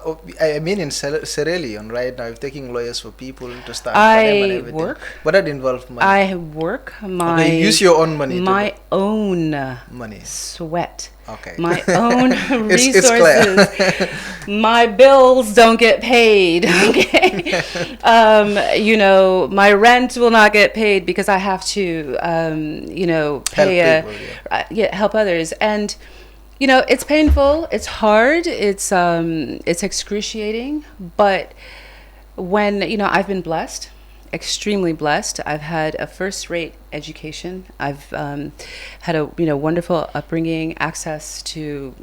Well, I mean, in Sierra Leone right now, you're taking lawyers for people to stand for them and everything. work. But that involves money. I work my Okay, use your own money. my own Money. sweat. Okay. My own It's resources. My bills don't get paid. Okay. You know, my rent will not get paid because I have to, you know, pay Help people, help others. And, you know, it's painful. It's hard. It's excruciating. But when, you know, I've been blessed, extremely blessed. I've had a first-rate education. I've had a, you know, wonderful upbringing, access to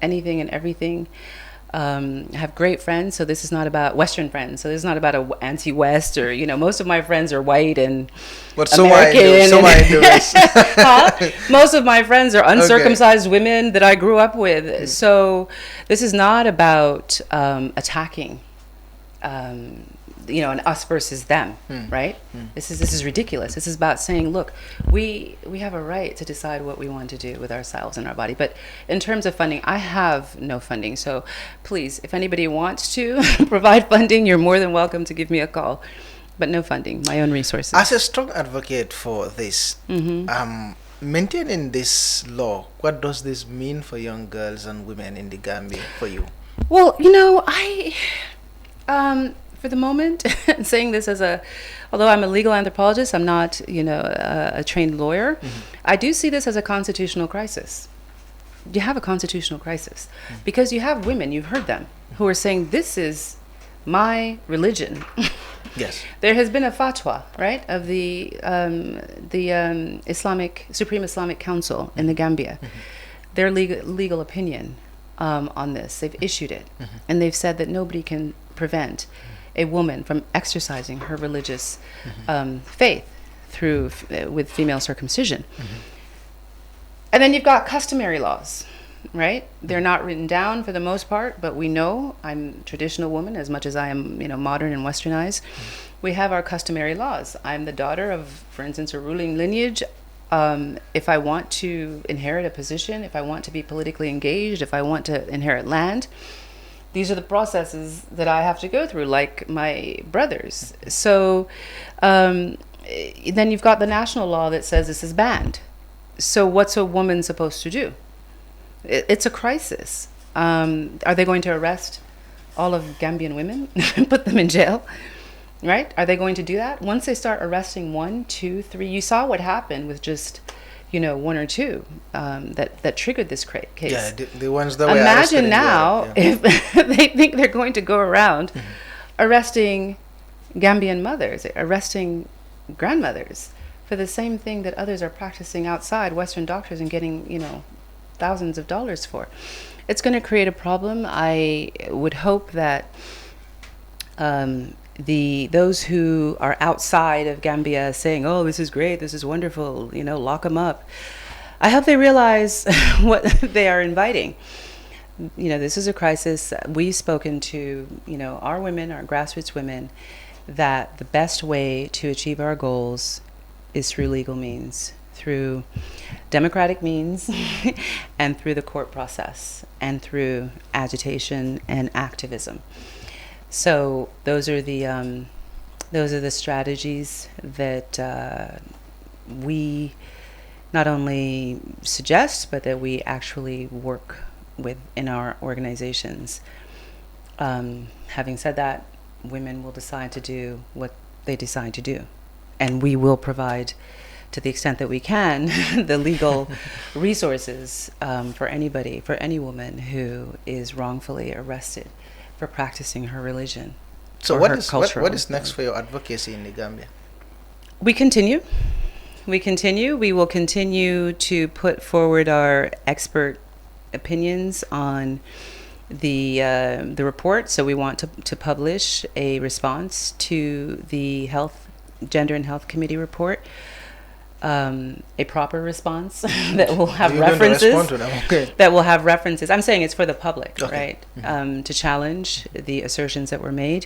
anything and everything. I have great friends, so this is not about Western friends. So this is not about a anti-West, or, you know, most of my friends are white and But American. so I do this. Huh? Most of my friends are uncircumcised women that I grew up with. So this is not about attacking. You know, and us versus them, right? This is ridiculous. This is about saying, look, we have a right to decide what we want to do with ourselves and our body. But in terms of funding, I have no funding. So please, if anybody wants to provide funding, you're more than welcome to give me a call. But no funding, my own resources. As a strong advocate for this, maintaining this law, what does this mean for young girls and women in the Gambia for you? Well, you know, for the moment, saying this although I'm a legal anthropologist, I'm not, you know, a trained lawyer. I do see this as a constitutional crisis. You have a constitutional crisis because you have women, you've heard them, who are saying, this is my religion. Yes. There has been a fatwa, right, of the Supreme Islamic Council in the Gambia. Their legal opinion on this, they've issued it, and they've said that nobody can prevent a woman from exercising her religious faith with female circumcision. And then you've got customary laws, right? They're not written down for the most part, but we know, I'm a traditional woman as much as I am, you know, modern and westernized. We have our customary laws. I'm the daughter of, for instance, a ruling lineage. If I want to inherit a position, if I want to be politically engaged, if I want to inherit land, these are the processes that I have to go through, like my brothers. So then you've got the national law that says this is banned. So what's a woman supposed to do? It's a crisis. Are they going to arrest all of Gambian women and put them in jail? Right? Are they going to do that? Once they start arresting 1, 2, 3, you saw what happened with just, you know, 1 or 2 that triggered this case. Yeah, the ones that were Imagine now if they think they're going to go around arresting Gambian mothers, arresting grandmothers for the same thing that others are practicing outside, Western doctors, and getting, you know, thousands of dollars for. It's going to create a problem. I would hope that those who are outside of Gambia saying, oh, this is great, this is wonderful, you know, lock them up. I hope they realize what they are inviting. You know, this is a crisis. We've spoken to, you know, our women, our grassroots women, that the best way to achieve our goals is through legal means, through democratic means, and through the court process, and through agitation and activism. So those are the strategies that we not only suggest, but that we actually work with in our organizations. Having said that, women will decide to do what they decide to do, and we will provide, to the extent that we can, the legal resources for anybody, for any woman who is wrongfully arrested for practicing her religion. So what is next for your advocacy in the Gambia? We continue. We will continue to put forward our expert opinions on the report. So we want to publish a response to the Gender and Health Committee report. A proper response that will have references. That will have references. I'm saying it's for the public, right? To challenge the assertions that were made.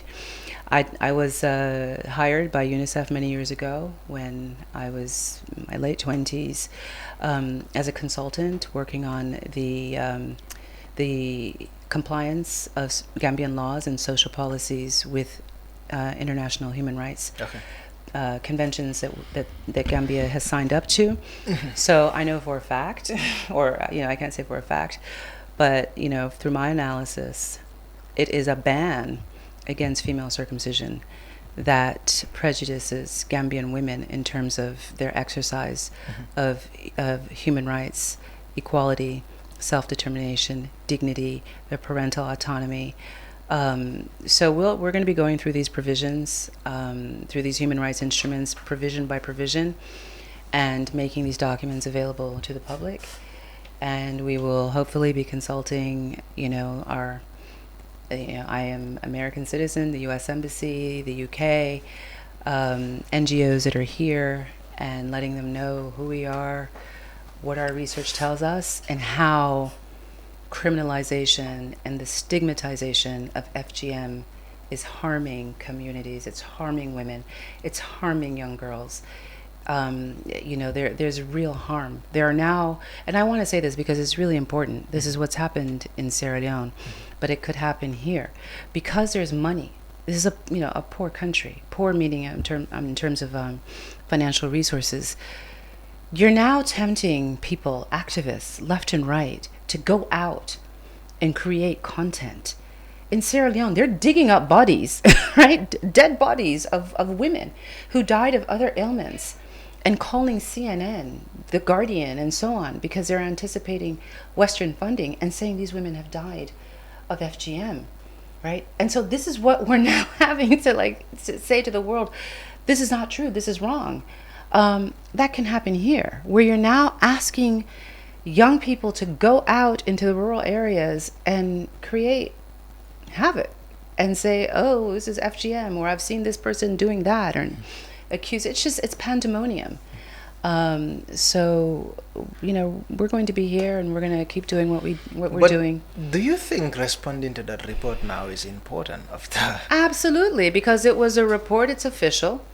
I was hired by UNICEF many years ago when I was in my late 20s as a consultant working on the the compliance of Gambian laws and social policies with international human rights conventions that Gambia has signed up to. So I know for a fact, or I can't say for a fact, but through my analysis, it is a ban against female circumcision that prejudices Gambian women in terms of their exercise of human rights, equality, self-determination, dignity, their parental autonomy. So we're going to be going through these provisions, through these human rights instruments, provision by provision, and making these documents available to the public. And we will hopefully be consulting, I am American citizen, the U.S. Embassy, the UK, NGOs that are here, and letting them know who we are, what our research tells us, and how criminalization and the stigmatization of FGM is harming communities, it's harming women, it's harming young girls. There's real harm. There are now, and I want to say this because it's really important, this is what's happened in Sierra Leone, but it could happen here because there's money. This is a poor country, poor meaning in terms of financial resources. You're now tempting people, activists, left and right, to go out and create content. In Sierra Leone, they're digging up bodies, right? Dead bodies of women who died of other ailments, and calling CNN, The Guardian, and so on, because they're anticipating Western funding and saying these women have died of FGM, right? And so this is what we're now having to say to the world, this is not true, this is wrong. That can happen here, where you're now asking young people to go out into the rural areas and create havoc and say, oh, this is FGM, or I've seen this person doing that, or accuse. It's pandemonium. So we're going to be here, and we're going to keep doing what we're doing. Do you think responding to that report now is important? Absolutely, because it was a report. It's official.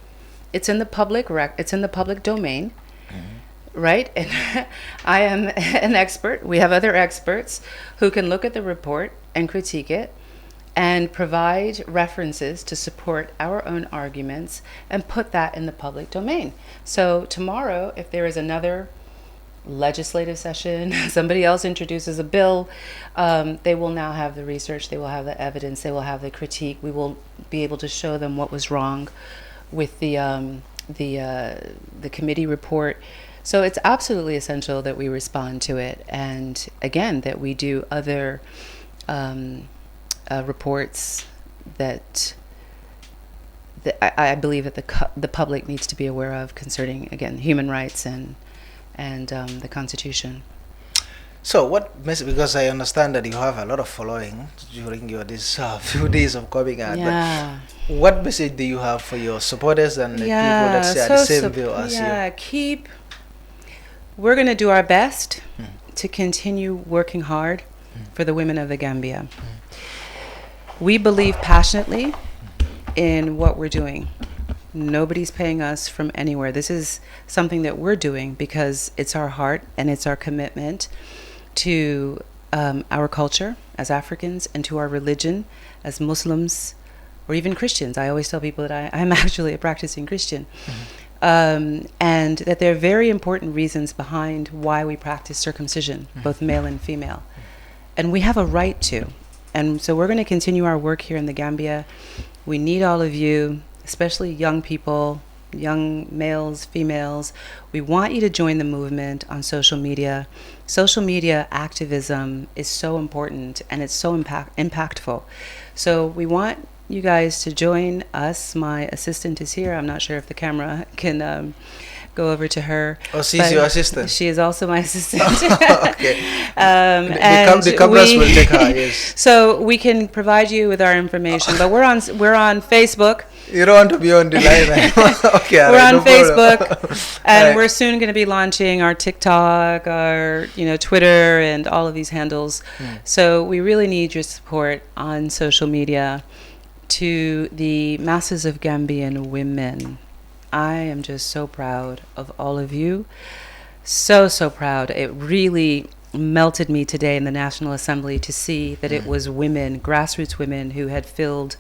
It's in the public it's in the public domain, right? And I am an expert. We have other experts who can look at the report and critique it, and provide references to support our own arguments and put that in the public domain. So tomorrow, if there is another legislative session, somebody else introduces a bill, they will now have the research, they will have the evidence, they will have the critique. We will be able to show them what was wrong with the committee report. So it's absolutely essential that we respond to it, and again, that we do other reports that I believe that the public needs to be aware of concerning, again, human rights and the Constitution. So what message, because I understand that you have a lot of following during your this few days of coming out, but what message do you have for your supporters and the people that share the same view as you? We're going to do our best to continue working hard for the women of the Gambia. We believe passionately in what we're doing. Nobody's paying us from anywhere. This is something that we're doing because it's our heart and it's our commitment to our culture as Africans and to our religion as Muslims or even Christians. I always tell people that I'm actually a practicing Christian. And that there are very important reasons behind why we practice circumcision, both male and female. And we have a right to. And so we're going to continue our work here in the Gambia. We need all of you, especially young people, young males, females. We want you to join the movement on social media. Social media activism is so important and it's so impactful. So we want you guys to join us. My assistant is here. I'm not sure if the camera can go over to her. Oh, she's your assistant? She is also my assistant. Okay. The cameras will take her, yes. So we can provide you with our information, but we're on Facebook. You don't want to be on the line. Okay. We're on Facebook, and we're soon going to be launching our TikTok, our Twitter, and all of these handles. So we really need your support on social media to the masses of Gambian women. I am just so proud of all of you. So proud. It really melted me today in the National Assembly to see that it was women, grassroots women, who had filled,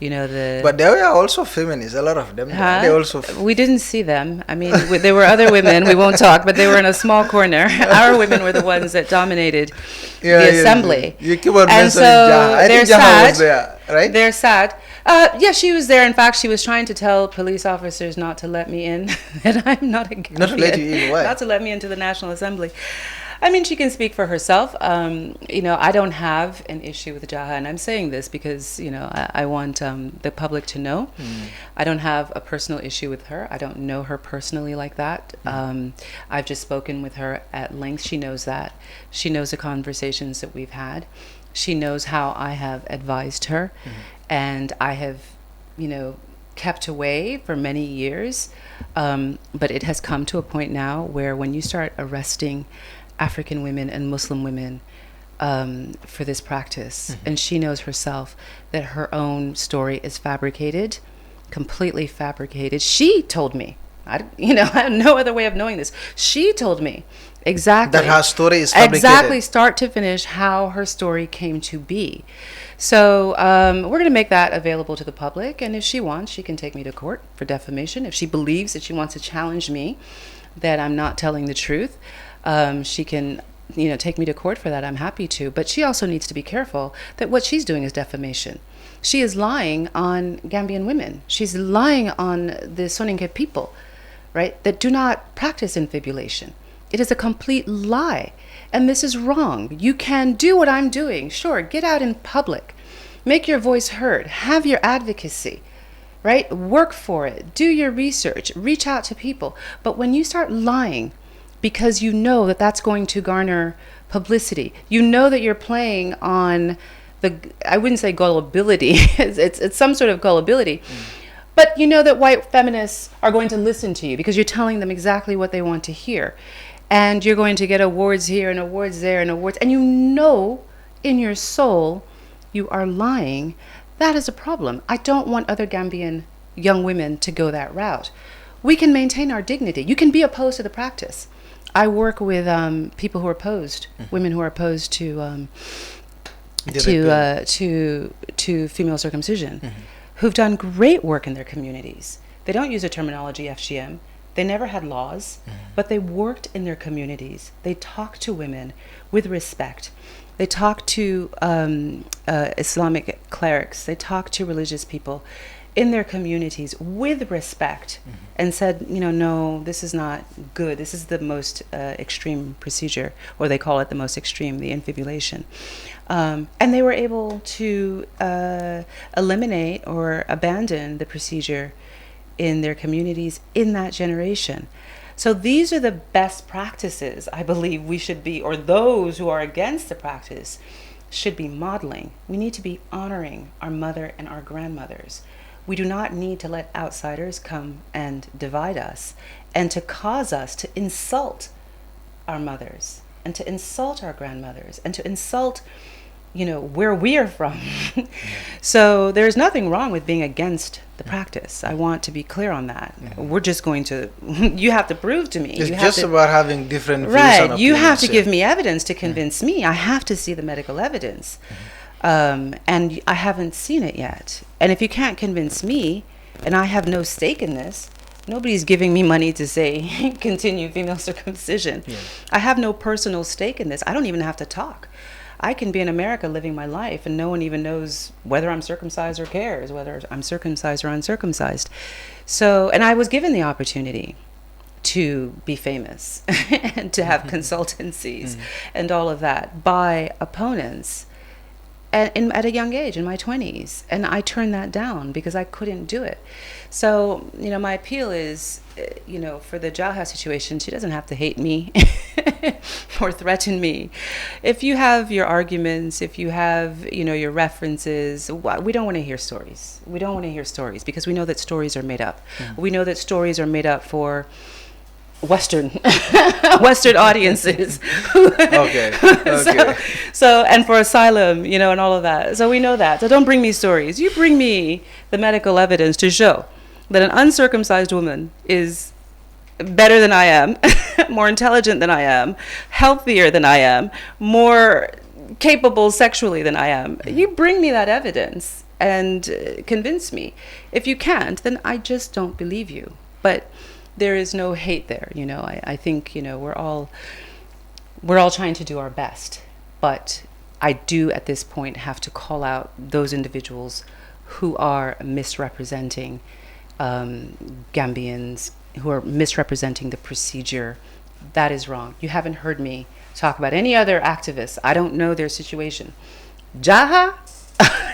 the... But there were also feminists, a lot of them. Huh? They also... We didn't see them. I mean, there were other women, we won't talk, but they were in a small corner. Our women were the ones that dominated the assembly. You keep on and mentioning so Jaha. I think they're Jaha sad. was there, right? They're sad. Yeah, she was there. In fact, she was trying to tell police officers not to let me in, and I'm not a Gambian. Not to let you in, why? Not to let me into the National Assembly. I mean, she can speak for herself. I don't have an issue with Jaha, and I'm saying this because, I want the public to know. I don't have a personal issue with her. I don't know her personally like that. I've just spoken with her at length. She knows that. She knows the conversations that we've had. She knows how I have advised her, and I have, kept away for many years. But it has come to a point now where when you start arresting African women and Muslim women for this practice, and she knows herself that her own story is fabricated, completely fabricated. She told me, I have no other way of knowing this. She told me exactly that her story is fabricated. Exactly, start to finish, how her story came to be. So we're going to make that available to the public, and if she wants, she can take me to court for defamation. If she believes that she wants to challenge me, that I'm not telling the truth, she can, take me to court for that. I'm happy to. But she also needs to be careful that what she's doing is defamation. She is lying on Gambian women. She's lying on the Soninke people, right, that do not practice infibulation. It is a complete lie. And this is wrong. You can do what I'm doing. Sure, get out in public. Make your voice heard. Have your advocacy, right? Work for it. Do your research. Reach out to people. But when you start lying because you know that that's going to garner publicity, you know that you're playing on I wouldn't say gullibility. it's some sort of gullibility. But you know that white feminists are going to listen to you because you're telling them exactly what they want to hear. And you're going to get awards here and awards there and awards. And you know in your soul you are lying. That is a problem. I don't want other Gambian young women to go that route. We can maintain our dignity. You can be opposed to the practice. I work with people who are opposed, women who are opposed to female circumcision, who've done great work in their communities. They don't use the terminology FGM. They never had laws, but they worked in their communities. They talked to women with respect. They talked to Islamic clerics. They talked to religious people in their communities with respect and said, no, this is not good. This is the most extreme procedure, or they call it the most extreme, the infibulation. And they were able to eliminate or abandon the procedure in their communities in that generation. So these are the best practices I believe we should be, or those who are against the practice should be modeling. We need to be honoring our mother and our grandmothers. We do not need to let outsiders come and divide us and to cause us to insult our mothers and to insult our grandmothers and to insult where we are from. So there's nothing wrong with being against the practice. I want to be clear on that. We're just going to, you have to prove to me. It's just about having different views. Right, you have to give me evidence to convince me. I have to see the medical evidence. And I haven't seen it yet. And if you can't convince me, and I have no stake in this, nobody's giving me money to say, continue female circumcision. Yeah. I have no personal stake in this. I don't even have to talk. I can be in America living my life and no one even knows whether I'm circumcised or cares whether I'm circumcised or uncircumcised. So, and I was given the opportunity to be famous and to have consultancies and all of that by opponents at a young age, in my 20s. And I turned that down because I couldn't do it. So, my appeal is, for the Jaha situation, she doesn't have to hate me or threaten me. If you have your arguments, if you have, your references, we don't want to hear stories. We don't want to hear stories because we know that stories are made up. We know that stories are made up for Western audiences. Okay. So and for asylum, and all of that. So we know that. So don't bring me stories. You bring me the medical evidence to show that an uncircumcised woman is better than I am, more intelligent than I am, healthier than I am, more capable sexually than I am. You bring me that evidence and convince me. If you can't, then I just don't believe you. But there is no hate there, you know. I think, you know, we're all trying to do our best. But I do at this point have to call out those individuals who are misrepresenting Gambians, who are misrepresenting the procedure. That is wrong. You haven't heard me talk about any other activists. I don't know their situation. Jaha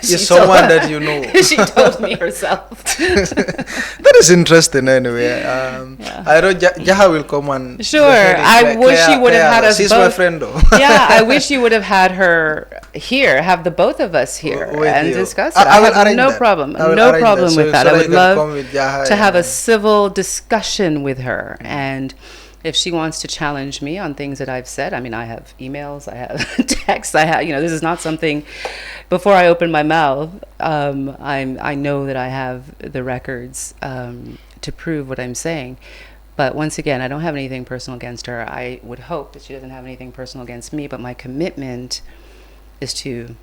is someone that you know. She told me herself. That is interesting anyway. I know Jaha will come and... Sure. I wish you would have had us She's both. my friend though. Yeah, I wish you would have had her here, have the both of us here and discuss it. I I will have arrange no that. problem. I will No arrange problem with that. so I would can love come with Jaha to have a civil discussion with her. And if she wants to challenge me on things that I've said, I mean, I have emails, I have texts, I have, you know, this is not something, before I open my mouth, I know that I have the records to prove what I'm saying. But once again, I don't have anything personal against her. I would hope that she doesn't have anything personal against me, but my commitment is to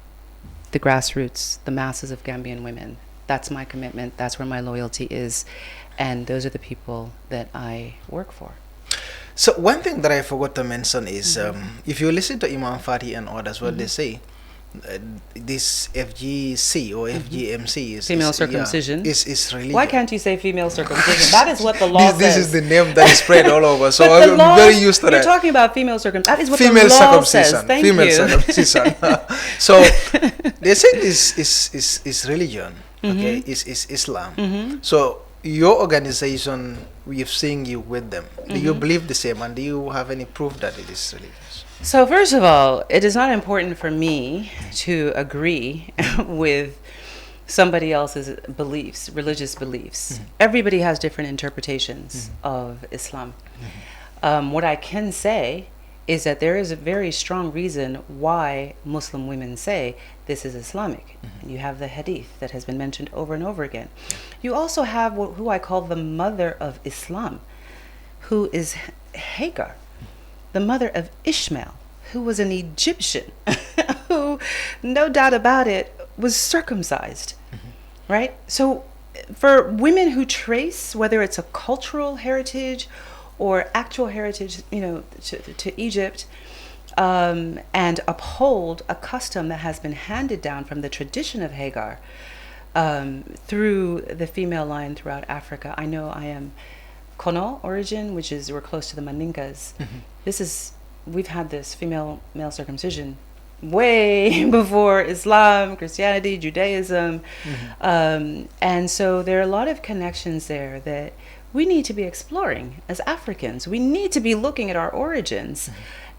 the grassroots, the masses of Gambian women. That's my commitment. That's where my loyalty is. And those are the people that I work for. So one thing that I forgot to mention is if you listen to Imam Fati and others, what they say, this FGC or FGMC is female circumcision. Is religion. Why can't you say female circumcision? That is what the law says. This is the name that is spread all over. So But the I'm law, very used to you're that. talking about female circumcision. That is what Female the law circumcision. says. Thank Female you. circumcision. So they say this is religion. Okay, is Islam. So your organization, we've seen you with them. Do you believe the same, and do you have any proof that it is religious? So first of all, it is not important for me to agree with somebody else's beliefs, religious beliefs. Everybody has different interpretations of Islam. What I can say is that there is a very strong reason why Muslim women say this is Islamic. You have the hadith that has been mentioned over and over again. You also have who I call the mother of Islam, who is Hagar, the mother of Ishmael, who was an Egyptian, who, no doubt about it, was circumcised, right? So for women who trace, whether it's a cultural heritage or actual heritage, you know, to Egypt, and uphold a custom that has been handed down from the tradition of Hagar through the female line throughout Africa. I know I am Kono origin, which is, we're close to the Mandinkas. We've had this male circumcision way before Islam, Christianity, Judaism. And so there are a lot of connections there that we need to be exploring as Africans. We need to be looking at our origins.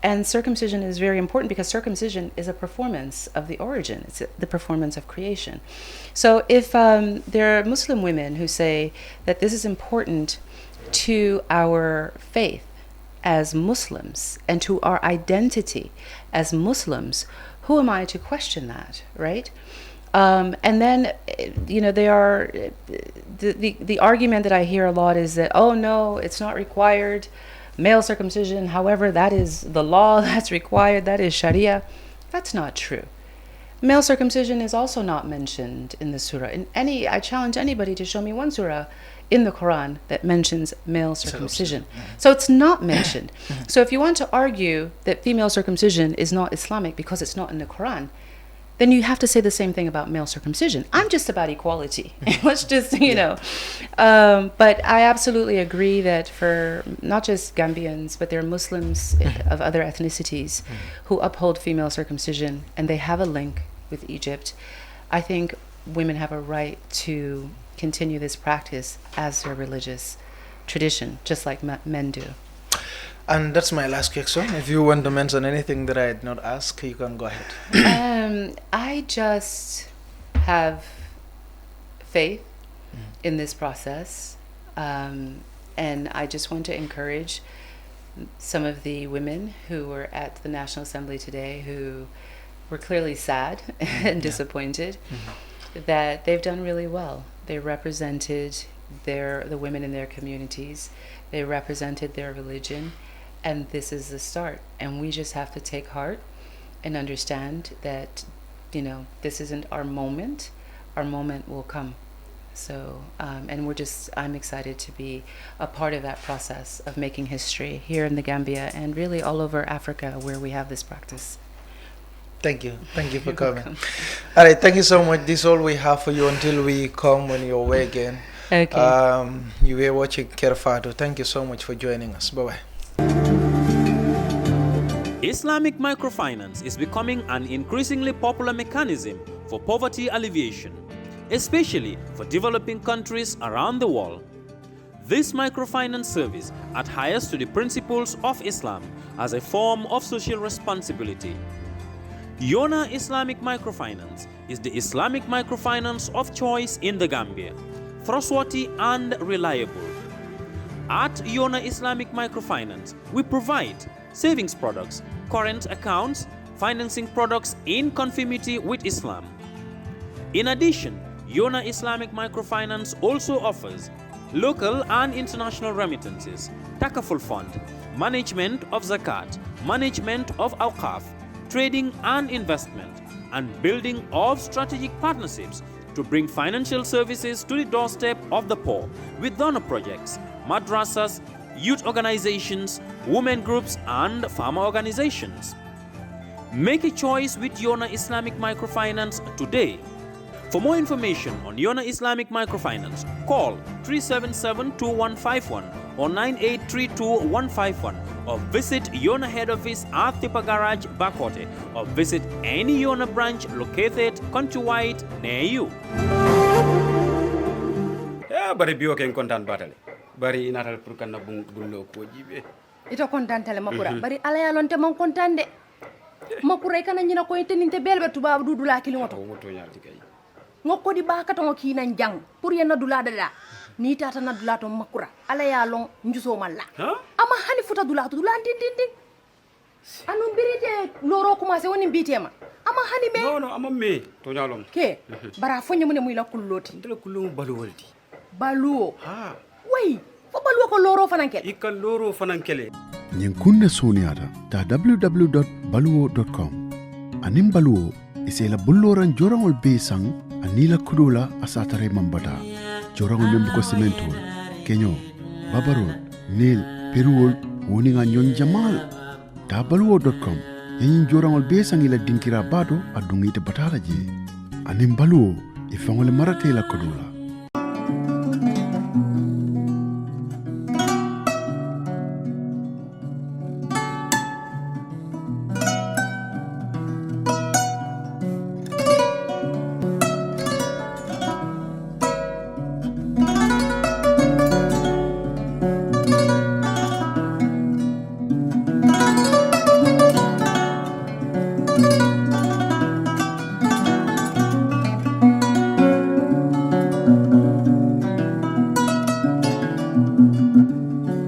And circumcision is very important because circumcision is a performance of the origin. It's the performance of creation. So if there are Muslim women who say that this is important to our faith as Muslims and to our identity as Muslims, who am I to question that, right? And then, you know, they are the argument that I hear a lot is that, oh no, it's not required, male circumcision, however, that is the law that's required, that is Sharia. That's not true. Male circumcision is also not mentioned in the surah. I challenge anybody to show me one surah in the Quran that mentions male circumcision. So it's not mentioned. So if you want to argue that female circumcision is not Islamic because it's not in the Quran, then you have to say the same thing about male circumcision. I'm just about equality. Let's just, you know. But I absolutely agree that for not just Gambians, but there are Muslims of other ethnicities who uphold female circumcision, and they have a link with Egypt. I think women have a right to continue this practice as their religious tradition, just like men do. And that's my last question. If you want to mention anything that I did not ask, you can go ahead. I just have faith in this process. And I just want to encourage some of the women who were at the National Assembly today who were clearly sad and disappointed that they've done really well. They represented the women in their communities. They represented their religion, and this is the start. And we just have to take heart and understand that, this isn't our moment. Our moment will come. So, and I'm excited to be a part of that process of making history here in the Gambia and really all over Africa where we have this practice. Thank you for coming. All right, thank you so much. This is all we have for you until we come on your way again. Okay. You were watching Kerfado. Thank you so much for joining us. Bye-bye. Islamic microfinance is becoming an increasingly popular mechanism for poverty alleviation, especially for developing countries around the world. This microfinance service adheres to the principles of Islam as a form of social responsibility. Yona Islamic Microfinance is the Islamic microfinance of choice in the Gambia, trustworthy and reliable. At Yona Islamic Microfinance, we provide savings products, current accounts, financing products in conformity with Islam. In addition, Yona Islamic Microfinance also offers local and international remittances, takaful fund, management of zakat, management of awqaf, trading and investment, and building of strategic partnerships to bring financial services to the doorstep of the poor with donor projects, madrasas, youth organizations, women groups, and farmer organizations. Make a choice with Yona Islamic Microfinance today. For more information on Yona Islamic Microfinance, call 377-2151 or 9832-151 or visit Yona head office at Tipa Garage, Bakote, or visit any Yona branch located countrywide near you. Ya bari biyo ken kontan batale. Bari inatal pour kan na bullo ko jibe. Ito kontantale makura bari ala ya lonte man kontande. Makura kana nyina ko teninte belbe tuba dudula kilimoto. Moto nyalti kay. Ngoko di baka to kina jang pour yena dula dala ni tata na dula to makura ala ya long njuso malla ama hani futa dula to dula tin anu birite loro commencé woni bitema ama hani me No ama me to nyalom ke bara fonye mun muy la kulloti ndela kullu balu waldi baluo ha way fo baluo ko loro fanankel ikal loro fanankele ñin kunne soniyata ta www.baluwo.com anin baluwo isela bulloran jorangol be sang anila kudula asatare mambata jorangol membu ko cementol kenyo babarol nil peruol woni nga nyon jamal ta baluwo.com yin jorangol be sang ila dinkira bado adungite batala je anin baluwo ifangole marate la kudula